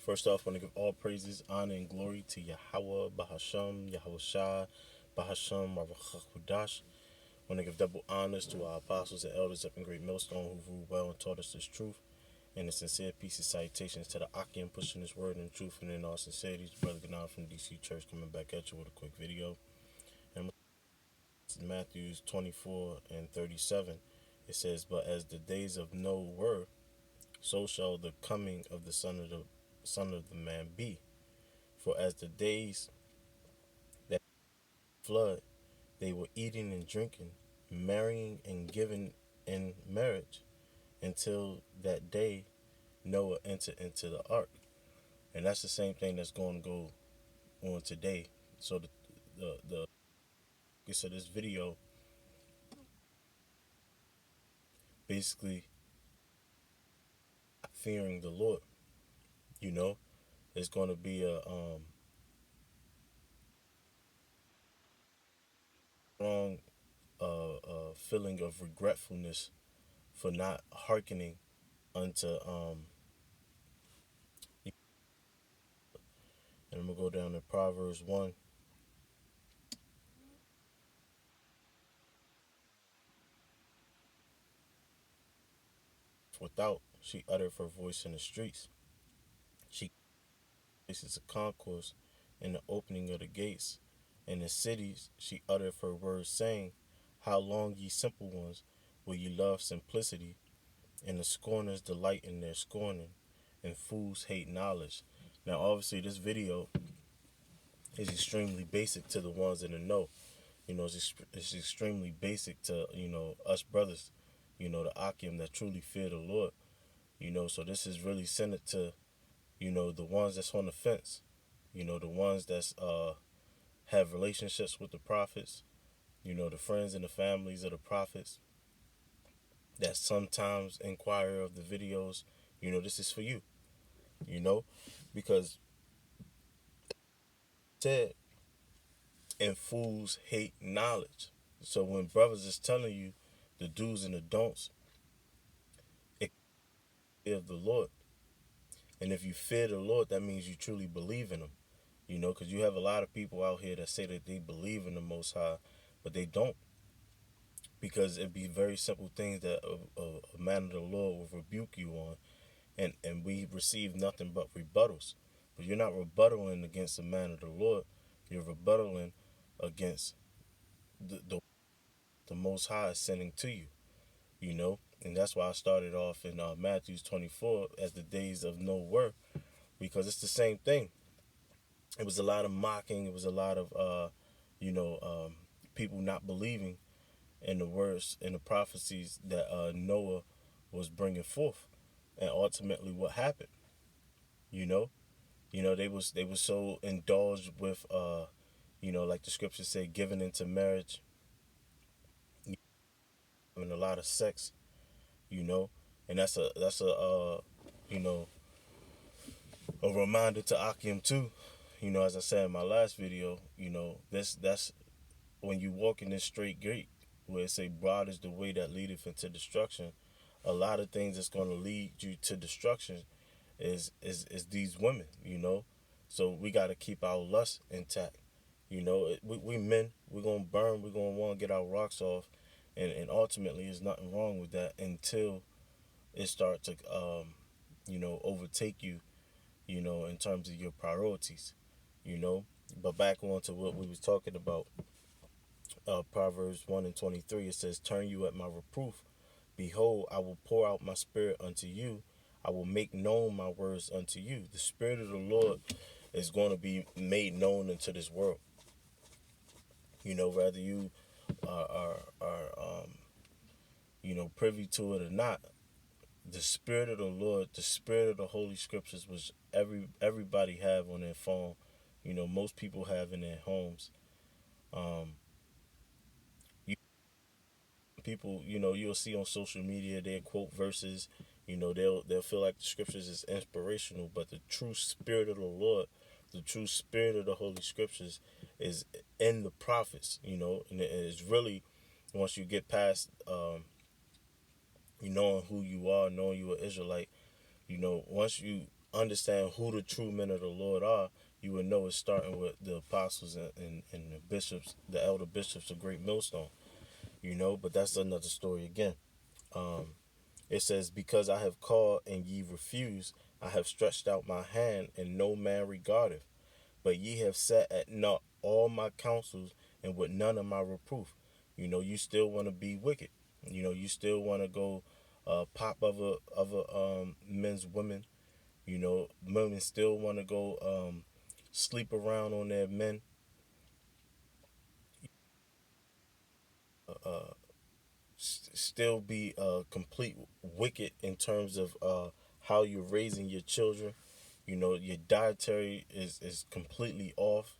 First off, I want to give all praises, honor, and glory to Yahweh, Bahasham, Yahweh Shah, Bahasham, Ravachakhudash. I want to give double honors to our apostles and elders up in Great Millstone who ruled well and taught us this truth. And a sincere peace and salutations to the Akim pushing this word and truth. And in all sincerity, it's Brother Ganar from DC Church coming back at you with a quick video. And Matthew 24 and 37, it says, "But as the days of Noah were, so shall the coming of the Son of the Man be. For as the days that flood, they were eating and drinking, marrying and giving in marriage, until that day Noah entered into the ark." And that's the same thing that's going to go on today. So this video basically fearing the Lord. You know, it's going to be a strong feeling of regretfulness for not hearkening unto and I'm gonna go down to Proverbs 1. Without, she uttered her voice in the streets. She places a concourse in the opening of the gates. In the cities she uttered her words, saying, "How long, ye simple ones, will ye love simplicity? And the scorners delight in their scorning, and fools hate knowledge." Now, obviously, this video is extremely basic to the ones in the know. It's extremely basic to, us brothers, the Akim that truly fear the Lord. So this is really centered to, the ones that's on the fence, the ones that's have relationships with the prophets, the friends and the families of the prophets that sometimes inquire of the videos. This is for you, you know, because said, and fools hate knowledge. So when brothers is telling you the do's and the don'ts, it of the Lord. And if you fear the Lord, that means you truly believe in him. Because you have a lot of people out here that say that they believe in the Most High, but they don't. Because it'd be very simple things that a man of the Lord will rebuke you on, and we receive nothing but rebuttals. But you're not rebuttaling against a man of the Lord. You're rebuttaling against the Most High sending to you. And that's why I started off in Matthew 24 as the days of Noah were, because it's the same thing. It was a lot of mocking. It was a lot of people not believing in the words and the prophecies that Noah was bringing forth, and ultimately what happened. You know, they was so indulged with like the scriptures say, giving into marriage, having a lot of sex. You know, and that's a you know a reminder to Akim too. As I said in my last video, that's when you walk in this straight gate where it say broad is the way that leadeth into destruction. A lot of things that's going to lead you to destruction is these women. So we got to keep our lust intact. We men, we're gonna burn, we're gonna want to get our rocks off, and ultimately there's nothing wrong with that until it starts to overtake you, in terms of your priorities. you know but back on to what we was talking about. Proverbs 1 and 23, it says, "Turn you at my reproof. Behold, I will pour out my spirit unto you. I will make known my words unto you." The spirit of the Lord is going to be made known into this world. Whether you are privy to it or not, the spirit of the Lord, the spirit of the Holy Scriptures, which everybody have on their phone, most people have in their homes. Um, you, People, you'll see on social media they quote verses. They'll feel like the scriptures is inspirational, but the true spirit of the Lord, the true spirit of the Holy Scriptures, is in the prophets. And it is really, once you get past, knowing who you are, knowing you're an Israelite. Once you understand who the true men of the Lord are, you would know it's starting with the apostles and the bishops, the elder bishops of Great Millstone, but that's another story again. Um, it says, because I have called and ye refuse, I have stretched out my hand and no man regardeth. But ye have set at naught all my counsels and with none of my reproof. You still want to be wicked. You still want to go pop other men's women. Women still want to go sleep around on their men. Uh, Still be complete wicked in terms of how you're raising your children. Your dietary is completely off.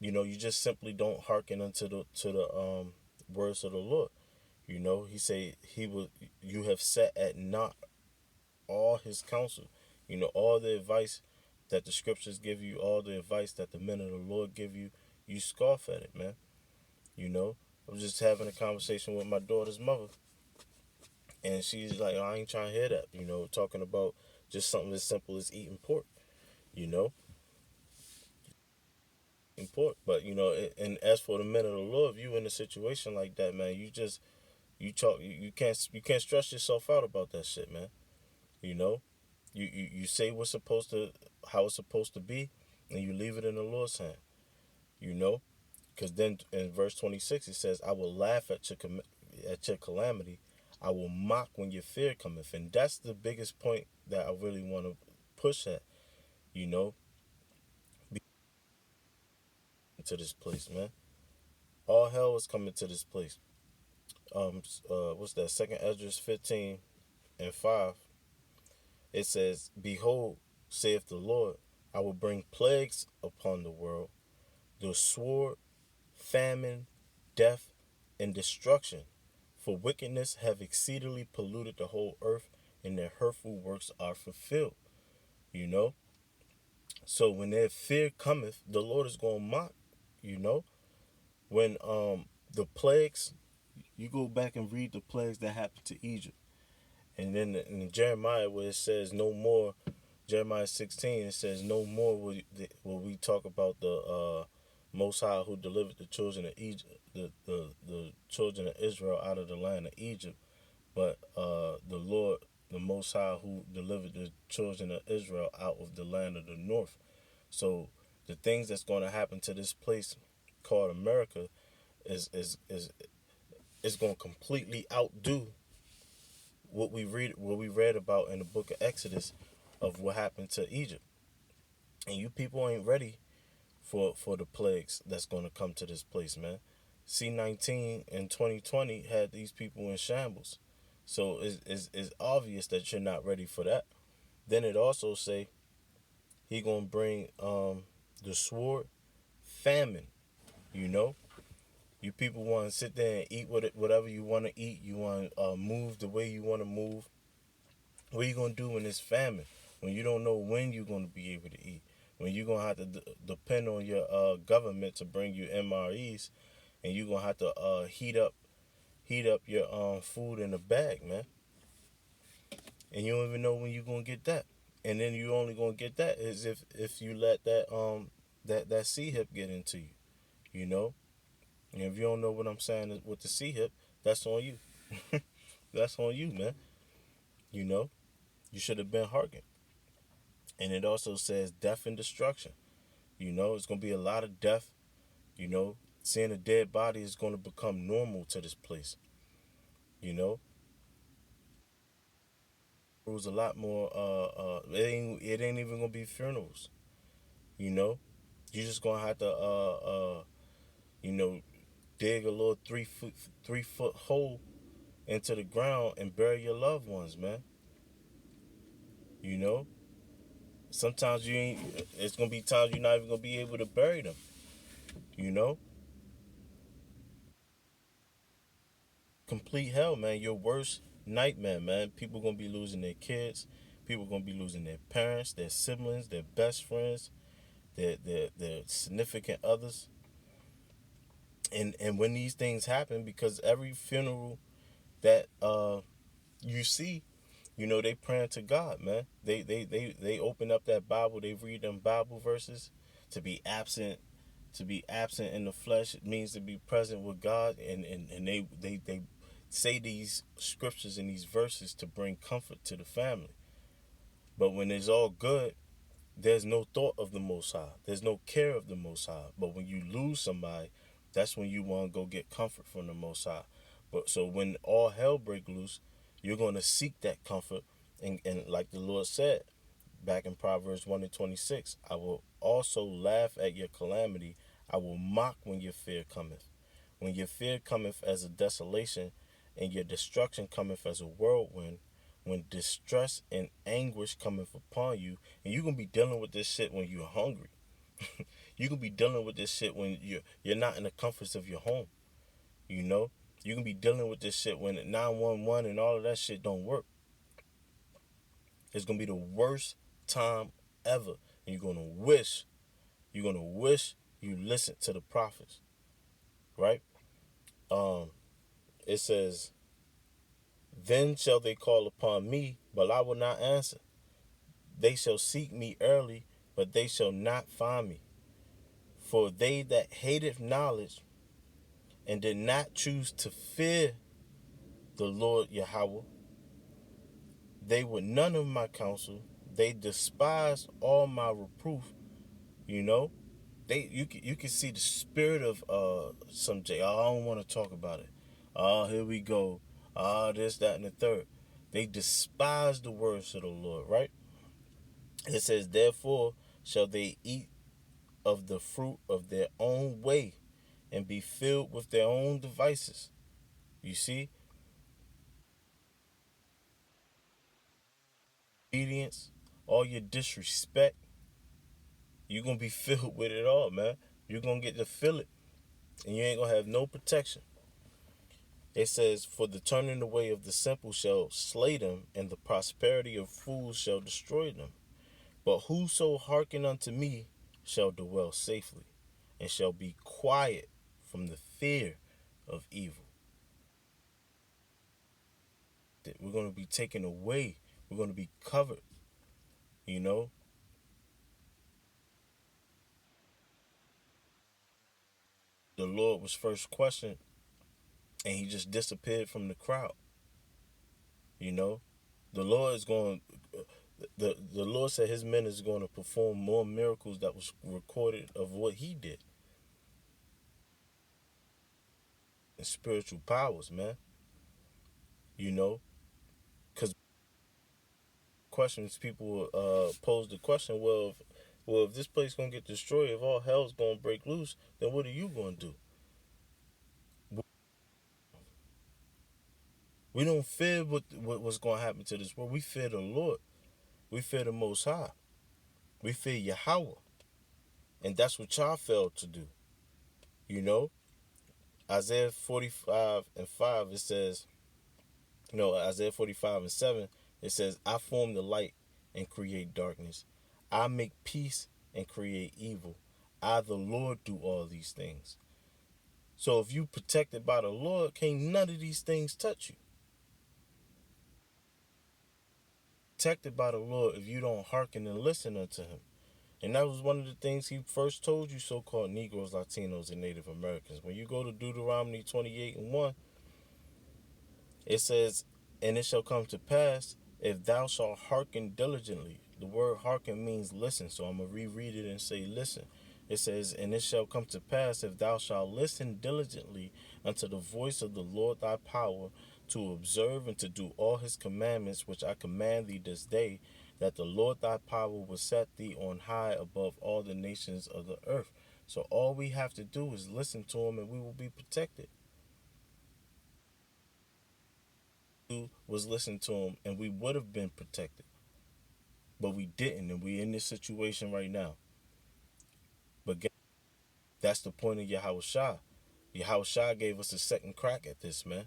You just simply don't hearken unto the words of the Lord. He say he will. You have set at naught all his counsel. All the advice that the scriptures give you, all the advice that the men of the Lord give you, you scoff at it, man. I was just having a conversation with my daughter's mother, and she's like, I ain't trying to hear that. Talking about just something as simple as eating pork. You know, eating pork. But and as for the men of the Lord, if you in a situation like that, man, you can't stress yourself out about that shit, man. You know, you say what's supposed to how it's supposed to be, and you leave it in the Lord's hand. You know, because then in verse 26 it says, "I will laugh at your calamity. I will mock when your fear cometh." And that's the biggest point that I really want to push at. You know, to this place, man. All hell is coming to this place. What's that? Second Ezra 15:5. It says, "Behold, saith the Lord, I will bring plagues upon the world, the sword, famine, death, and destruction. For wickedness have exceedingly polluted the whole earth, and their hurtful works are fulfilled." You know? So when their fear cometh, the Lord is going to mock, you know? When the plagues, you go back and read the plagues that happened to Egypt. And then in Jeremiah, where it says no more, Jeremiah 16, it says no more will we talk about the Most High who delivered the children of Egypt, the children of Israel out of the land of Egypt, but the Lord, the Most High who delivered the children of Israel out of the land of the north. So the things that's going to happen to this place called America is going to completely outdo what we read about in the book of Exodus of what happened to Egypt. And you people ain't ready for the plagues that's going to come to this place, man. C-19 in 2020 had these people in shambles. So it's obvious that you're not ready for that. Then it also say he going to bring the sword, famine, you know? You people want to sit there and eat whatever you want to eat. You want to move the way you want to move. What are you going to do when it's famine? When you don't know when you're going to be able to eat? When you're going to have to depend on your government to bring you MREs, and you're going to have to heat up your food in a bag, man. And you don't even know when you're going to get that. And then you only going to get that is if you let that C hip get into you, you know? And if you don't know what I'm saying with the C hip, that's on you. That's on you, man. You know? You should have been hearkened. And it also says death and destruction. It's going to be a lot of death. Seeing a dead body is going to become normal to this place. You know, it was a lot more. It ain't even gonna be funerals. You know, you're just gonna have to you know, dig a little 3 foot hole into the ground and bury your loved ones, man. You know, sometimes you ain't. It's gonna be times you're not even gonna be able to bury them. You know, complete hell, man. Your worst nightmare, man. People gonna be losing their kids. People gonna be losing their parents, their siblings, their best friends, their significant others. And when these things happen, because every funeral that you see They praying to God, man. They open up that Bible, they read them Bible verses. To be absent, in the flesh, it means to be present with God, and they say these scriptures and these verses to bring comfort to the family. But when it's all good, there's no thought of the Most High. There's no care of the Most High. But when you lose somebody, that's when you want to go get comfort from the Most High. But so when all hell break loose, you're going to seek that comfort. And like the Lord said back in Proverbs 1 and 26, I will also laugh at your calamity. I will mock when your fear cometh. When your fear cometh as a desolation, and your destruction cometh as a whirlwind, when distress and anguish cometh upon you, and you're gonna be dealing with this shit when you're hungry. You're gonna be dealing with this shit when you're not in the comforts of your home. You know? You can be dealing with this shit when 911 and all of that shit don't work. It's gonna be the worst time ever. And you're gonna wish you listened to the prophets. Right? It says, then shall they call upon me, but I will not answer. They shall seek me early, but they shall not find me. For they that hated knowledge and did not choose to fear the Lord Yahweh, they were none of my counsel. They despised all my reproof. You know, you can see the spirit of some J. Oh, I don't want to talk about it. Oh, here we go. This, that, and the third. They despise the words of the Lord, right? It says, therefore shall they eat of the fruit of their own way and be filled with their own devices. You see, obedience, all your disrespect, you're going to be filled with it all, man. You're going to get to feel it, and you ain't going to have no protection. It says, for the turning away of the simple shall slay them, and the prosperity of fools shall destroy them. But whoso hearken unto me shall dwell safely, and shall be quiet from the fear of evil. We're going to be taken away. We're going to be covered. You know, the Lord was first questioned, and he just disappeared from the crowd. You know, the Lord is going. The Lord said His men is going to perform more miracles that was recorded of what He did. And spiritual powers, man. You know, because questions people pose the question, well, if this place gonna get destroyed, if all hell's gonna break loose, then what are you gonna do? We don't fear what's gonna happen to this world. We fear the Lord. We fear the Most High. We fear Yahweh, and that's what y'all failed to do. You know, Isaiah 45 and 5, it says, Isaiah 45 and 7, it says, I form the light and create darkness. I make peace and create evil. I, the Lord, do all these things. So if you protected by the Lord, can't none of these things touch you. Protected by the Lord if you don't hearken and listen unto Him. And that was one of the things He first told you, so-called Negroes, Latinos, and Native Americans. When you go to Deuteronomy 28 and 1, it says, and it shall come to pass, if thou shalt hearken diligently. The word hearken means listen, so I'm going to reread it and say listen. It says, and it shall come to pass, if thou shalt listen diligently unto the voice of the Lord thy power, to observe and to do all His commandments which I command thee this day, that the Lord thy power will set thee on high above all the nations of the earth. So all we have to do is listen to Him, and we will be protected. Was listen to Him, and we would have been protected, but we didn't, and we're in this situation right now. But that's the point of Yahweh Shah. Yahweh Shah gave us a second crack at this, man.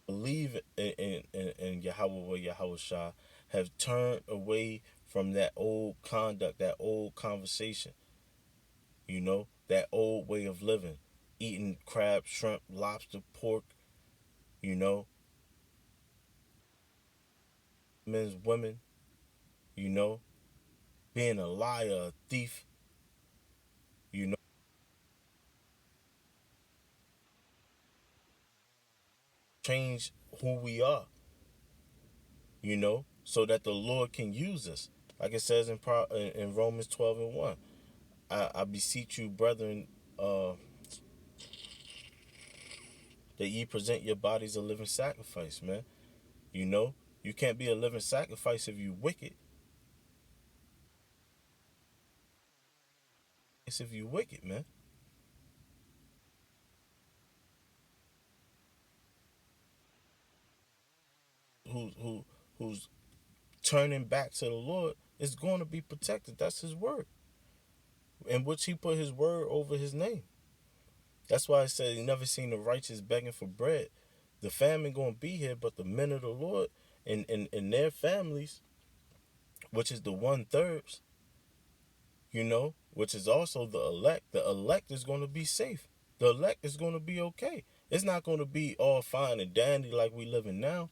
Believe in Yahweh or Yahweh Shah have turned away from that old conduct, that old conversation, that old way of living, eating crab, shrimp, lobster, pork, you know, men's women, you know, being a liar, a thief, you know, change who we are, you know, so that the Lord can use us. Like it says in Romans 12 and 1. I beseech you, brethren, uh, that ye present your bodies a living sacrifice, man. You know, you can't be a living sacrifice if you wicked. It's if you wicked, man. Who's turning back to the Lord is going to be protected. That's His word, in which He put His word over His name. That's why I said He never seen the righteous begging for bread. The famine gonna be here, but the men of the Lord and their families, which is the 1/3, you know, which is also the elect. The elect is gonna be safe. The elect is gonna be okay. It's not gonna be all fine and dandy like we living now,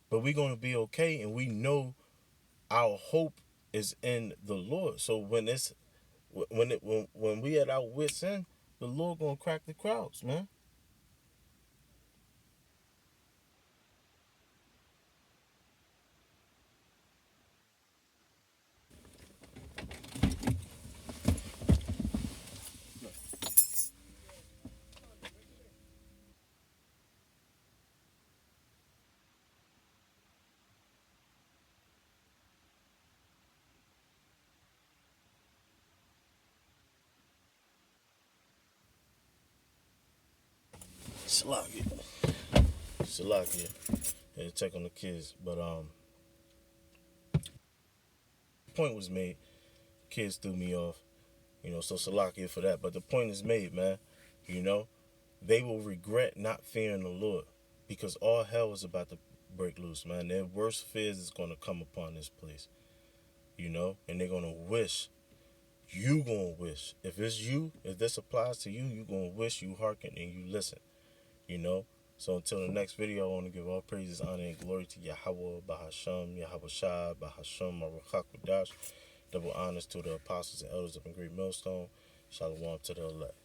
but we gonna be okay, and we know our hope is in the Lord. So when we at our wits end, the Lord gonna crack the crowds, man. Salakia, Salakia, yeah, check on the kids. But point was made. Kids threw me off, you know. So Salakia for that. But the point is made, man. You know, they will regret not fearing the Lord, because all hell is about to break loose, man. Their worst fears is gonna come upon this place, you know, and they're gonna wish. You gonna wish, if it's you, if this applies to you, you gonna wish you hearken and you listen, you know. So until the next video, I want to give all praises, honor, and glory to Yahweh, Bahasham, Yahweh Shai, Bahasham, Maruchak Double honors to the apostles and elders of the Great Millstone. Shalom to the elect.